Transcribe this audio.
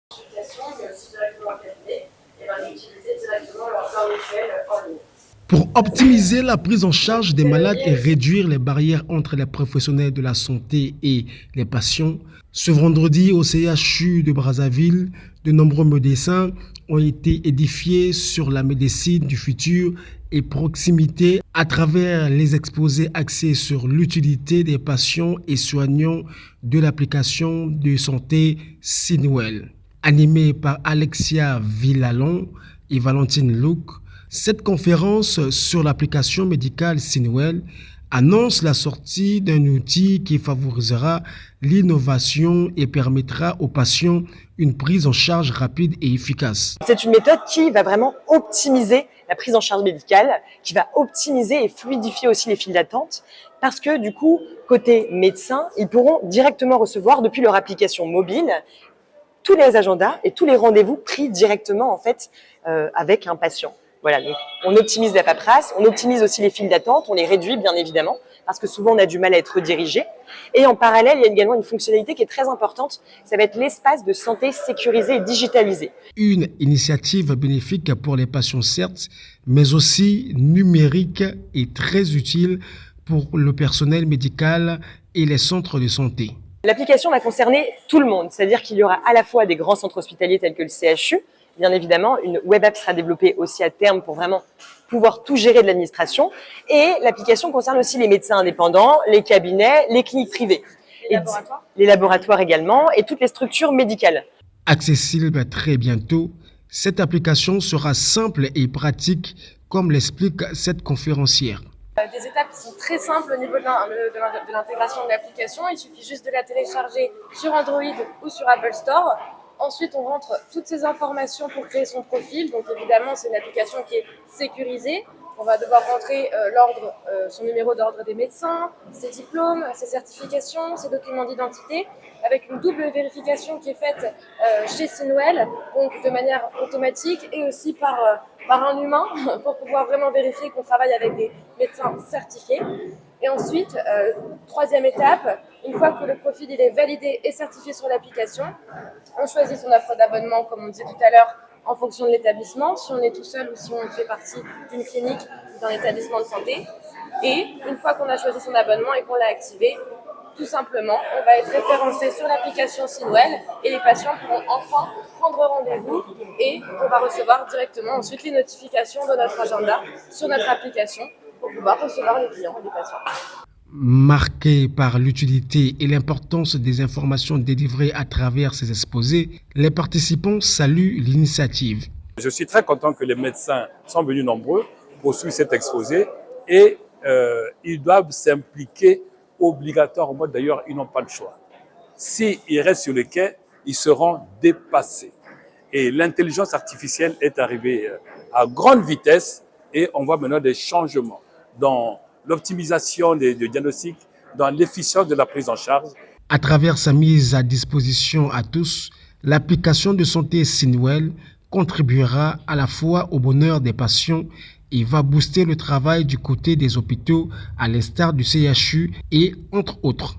Mais aussi directement en cabinet, et ben, d'utiliser directement leur plan mutuel en ligne. Pour optimiser la prise en charge des malades et réduire les barrières entre les professionnels de la santé et les patients, ce vendredi au CHU de Brazzaville, de nombreux médecins ont été édifiés sur la médecine du futur et proximité à travers les exposés axés sur l'utilité des patients et soignants de l'application de santé Sinwell. Animée par Alexia Villalon et Valentine Luc, cette conférence sur l'application médicale Sinwell annonce la sortie d'un outil qui favorisera l'innovation et permettra aux patients une prise en charge rapide et efficace. C'est une méthode qui va vraiment optimiser la prise en charge médicale, qui va optimiser et fluidifier aussi les files d'attente, parce que du coup, côté médecin, ils pourront directement recevoir depuis leur application mobile tous les agendas et tous les rendez-vous pris directement en fait avec un patient. Voilà, donc on optimise la paperasse, on optimise aussi les files d'attente, on les réduit bien évidemment, parce que souvent on a du mal à être redirigé. Et en parallèle, il y a également une fonctionnalité qui est très importante, ça va être l'espace de santé sécurisé et digitalisé. Une initiative bénéfique pour les patients certes, mais aussi numérique et très utile pour le personnel médical et les centres de santé. L'application va concerner tout le monde, c'est-à-dire qu'il y aura à la fois des grands centres hospitaliers tels que le CHU, bien évidemment, une web app sera développée aussi à terme pour vraiment pouvoir tout gérer de l'administration. Et l'application concerne aussi les médecins indépendants, les cabinets, les cliniques privées. Les laboratoires également et toutes les structures médicales. Accessible très bientôt, cette application sera simple et pratique comme l'explique cette conférencière. Des étapes qui sont très simples au niveau de l'intégration de l'application. Il suffit juste de la télécharger sur Android ou sur Apple Store. Ensuite, on rentre toutes ces informations pour créer son profil. Donc évidemment, c'est une application qui est sécurisée. On va devoir rentrer son numéro d'ordre des médecins, ses diplômes, ses certifications, ses documents d'identité, avec une double vérification qui est faite chez Sinwell, donc de manière automatique et aussi par un humain pour pouvoir vraiment vérifier qu'on travaille avec des médecins certifiés. Et ensuite, troisième étape, une fois que le profil il est validé et certifié sur l'application, on choisit son offre d'abonnement, comme on disait tout à l'heure, en fonction de l'établissement, si on est tout seul ou si on fait partie d'une clinique ou d'un établissement de santé. Et une fois qu'on a choisi son abonnement et qu'on l'a activé, tout simplement, on va être référencé sur l'application Sinwell et les patients pourront enfin prendre rendez-vous et on va recevoir directement ensuite les notifications de notre agenda sur notre application pour pouvoir recevoir les clients et les patients. Marqués par l'utilité et l'importance des informations délivrées à travers ces exposés, les participants saluent l'initiative. Je suis très content que les médecins sont venus nombreux pour suivre cet exposé et ils doivent s'impliquer obligatoirement. D'ailleurs, ils n'ont pas le choix. S'ils restent sur le quai, ils seront dépassés. Et l'intelligence artificielle est arrivée à grande vitesse et on voit maintenant des changements dans l'optimisation des diagnostics, dans l'efficience de la prise en charge. À travers sa mise à disposition à tous, l'application de santé Sinwell contribuera à la fois au bonheur des patients et va booster le travail du côté des hôpitaux à l'instar du CHU et entre autres.